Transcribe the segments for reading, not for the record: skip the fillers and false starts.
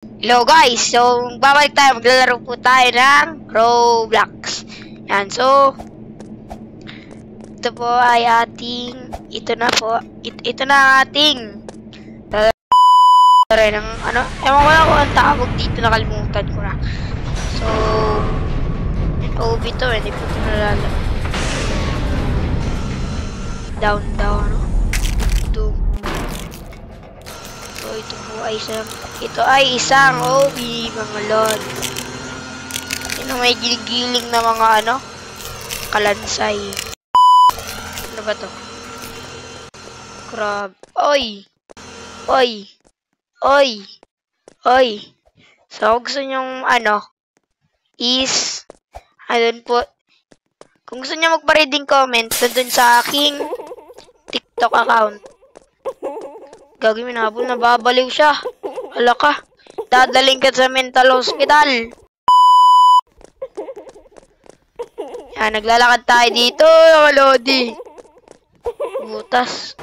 Hello guys, so babalik tayo, maglalaro po tayo ng Roblox. Yan, so ito po ay ating, ito na ang ating ng ano, ewan ko lang kung ang tawag dito, nakalimutan ko na. So OB to, hindi po ito nalala. Down, ano? So ito ay isang OB, mga lord. Yun may giling na mga ano, kalansay. Ano ba to? Crab. Oy! So kung gusto nyong ano is ayun po, kung gusto nyo magpa-reading comment dun sa aking TikTok account. Gagawin na habol, nababaliw siya. Hala ka, dadaling ka sa mental hospital. Yan, naglalakad tayo dito, Lodi. Butas.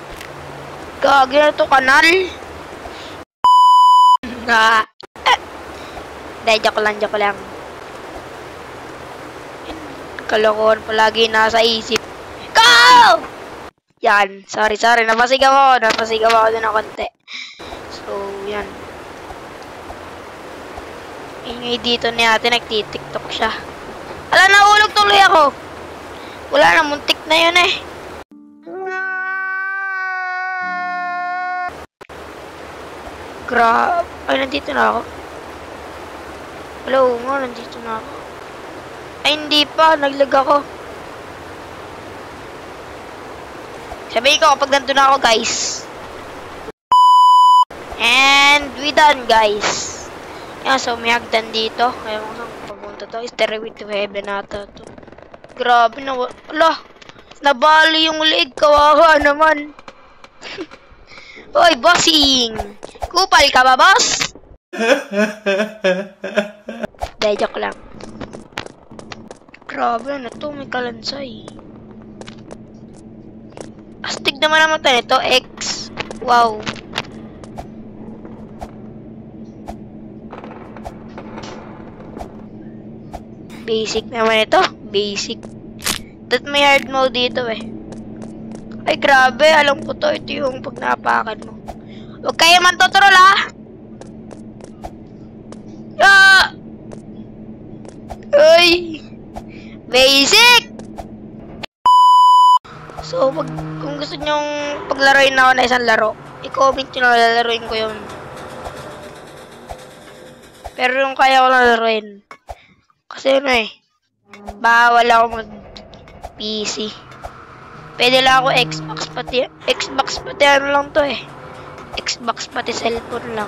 Gagi na to, kanal. Dahil joke lang. Kalokohan palagi nasa isip. Go! Yan, sorry, napasigaw ako din ng konti. So, yan. Ingay dito ni ate, nagtitiktok siya. Ala, nahulog tuloy ako. Wala na, muntik na yun eh. Grabe. Ay, nandito na ako. Hello, nandito na ako. Ay, hindi pa, naglag ako. Sabihin ko kapag nandun ako, guys. And we done, guys. Yan, so may hagdan dito. Kaya mo saan papunta to. Stairway to heaven nata to. Grabe na. Wala. Nabali yung leg. Kawawa naman. Hoy, bossing. Kupal ka ba, boss? Dahil joke lang. Grabe na to. May kalansay. Astig naman tayo nito, X. Wow. Basic naman ito. Basic. That may hard mode dito eh. Ay, grabe. Alam ko to. Ito yung pag napakan mo. Huwag kayo man tuturol, ha? Ah! Ay! Basic! So, kung gusto nyong paglaruin ako na isang laro, i-comment nyo na lalaruin ko yun. Pero yung kaya ko lang laruin. Kasi ano eh, bawal ako mag-PC. Pwede lang ako Xbox pati ano lang to eh. Xbox pati cellphone lang.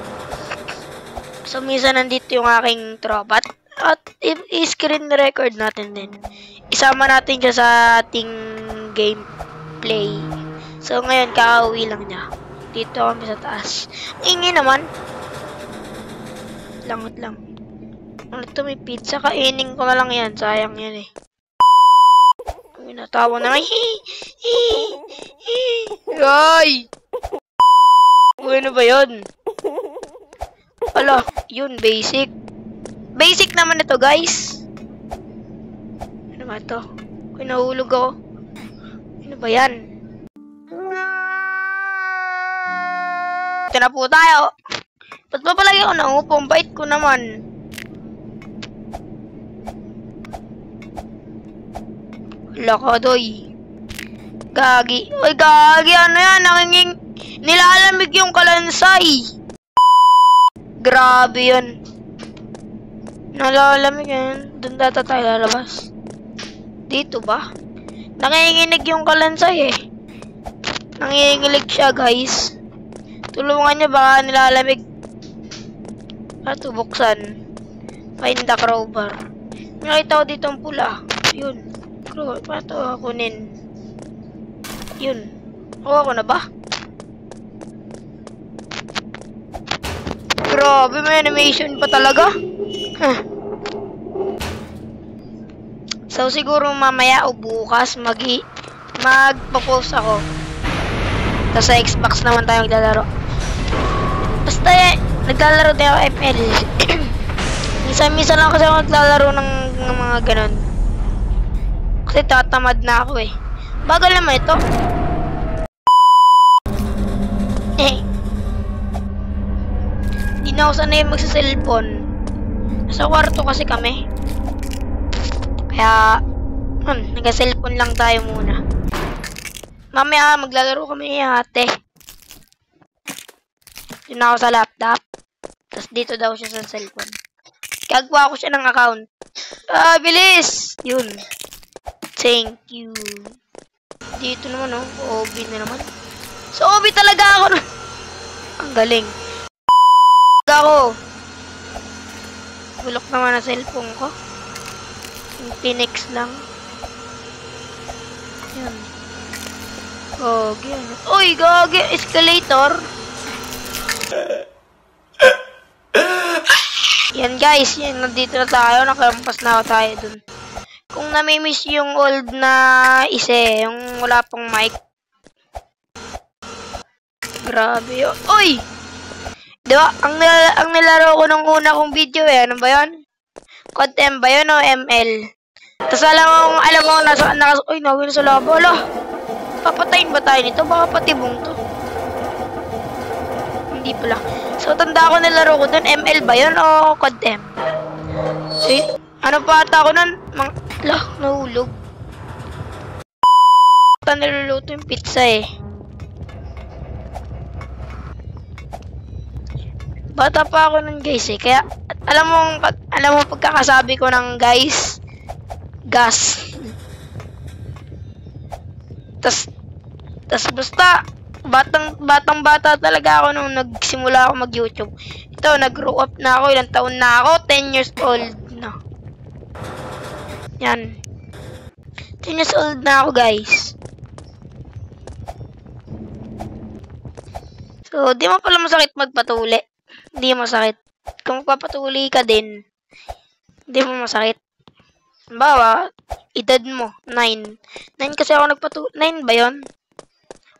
So, minsan nandito yung aking tropa. At i-screen record natin din. Isama natin siya sa ating gameplay. So, ngayon, kakauwi lang niya. Dito kami sa taas. Ingi naman. Langot lang. Ano to, may pizza? Kainin ko na lang yan. Sayang yan eh. Natawa na nga. Ay! Ano ba yun? Ala, yun, basic. Basic naman ito, guys. Ano ba ito? Uy, nahulog ako. Ano ba yan? Ito na po tayo. Ba't ba palagi ako nangupo? Ang bait ko naman. Wala ka, doy. Gagi. Uy, gagi. Ano yan? Nilalamig yung kalansay. Grabe yun. Nalalamig yan. Doon data tayo lalabas. Dito ba? Nanginginig yung kalansay eh. Nanginginig siya, guys. Tulungan niya, baka nilalamig. Ito, buksan. Find the crowbar. Nakita ko dito ang pula. Yun. Crowbar. Pato kunin. Yun. Ako na ba? Grabe, may animation pa talaga. So, siguro mamaya o bukas magpo-post ako. Tapos sa Xbox naman tayo maglalaro. Basta naglalaro din ako ML. Minsan lang kasi ako naglalaro ng mga ganun. Kasi tatamad na ako eh. Bagal naman ito. Hindi na ako sanay magsa-cellphone. Nasa kwarto kasi kami. Kaya, nag-cellphone lang tayo muna. Mamaya maglalaro kami ate. Yun ako sa laptop. Tapos dito daw siya sa cellphone. Gagawa ko siya ng account. Bilis! Yun. Thank you. Dito naman, oh. OB na naman. So, OB talaga ako. Ang galing. Ako. Bulok naman ang cellphone ko. Yung Phoenix lang. Yan. Gagi. Uy, gagi. Escalator. Yan guys. Yan, nandito na tayo. Nakalampas na tayo dun. Kung namimiss yung old na yung wala pang mic. Grabe yun. Uy! Diba? Ang nilaro ko nung una kong video ano ba yun? Contem ba yun o ML? Tapos alam mo, uy, nawin sa labo. Ala, papatayin ba tayo nito? Baka patibong to. Hindi pala. So, tanda ko nilaro ko dun. ML ba yun o Contem? Eh, ano pa ata ako nun? Nahulog. Niluluto yung pizza eh. Bata pa ako nun guys eh. Kaya, alam mo pagkakasabi ko ng guys, gas. Tas basta, batang-bata talaga ako nung nagsimula ako mag-YouTube. Ito, nag-grow up na ako. Ilang taon na ako? 10 years old na. Yan. 10 years old na ako guys. So, di mo pala masakit magpatuli. Hindi masakit. Kung magpapatuli ka din, hindi mo masakit. Bawa, edad mo, 9. 9 kasi ako nagpatuli. 9 ba yun?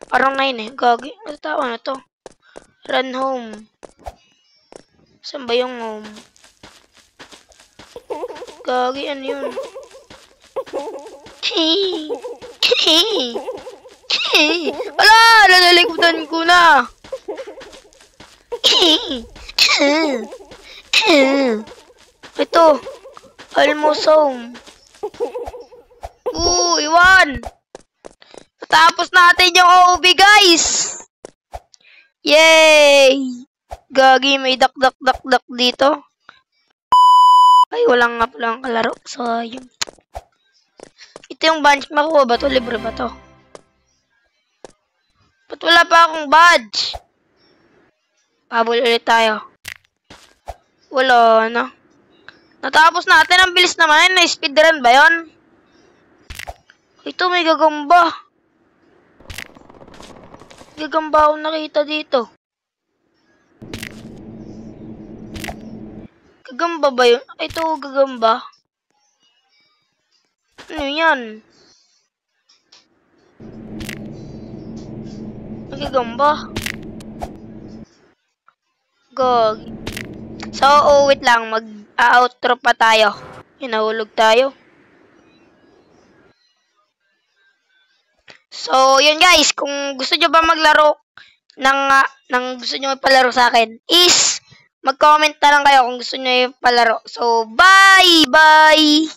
Parang 9 eh. Gagi. Ano tao na to? Run home. Saan ba yung home? Gagi, ano yun? Wala! Nalilikutan ko na! Ito. Almost home. Iwan! Tapos natin yung OOB, guys! Yay! Gagi, may dak dito. Ay, walang nga palang kalaro. So, yun. Ito yung badge. Makuha ba to? Libre ba to? Ba't wala pa akong badge? Pabol ulit tayo. Wala na. Natapos natin. Ang bilis naman. Na-speedrun ba yun? Ito, may gagamba. Gagamba akong nakita dito. Gagamba ba yun? Ito, gagamba. Ano yan? May gagamba. Gag. So, wait lang. Mag-outro pa tayo. Hinahulog tayo. So, yun guys. Kung gusto nyo ba maglaro ng gusto nyo ipalaro sa akin, is mag-comment na lang kayo kung gusto nyo ipalaro. So, bye! Bye!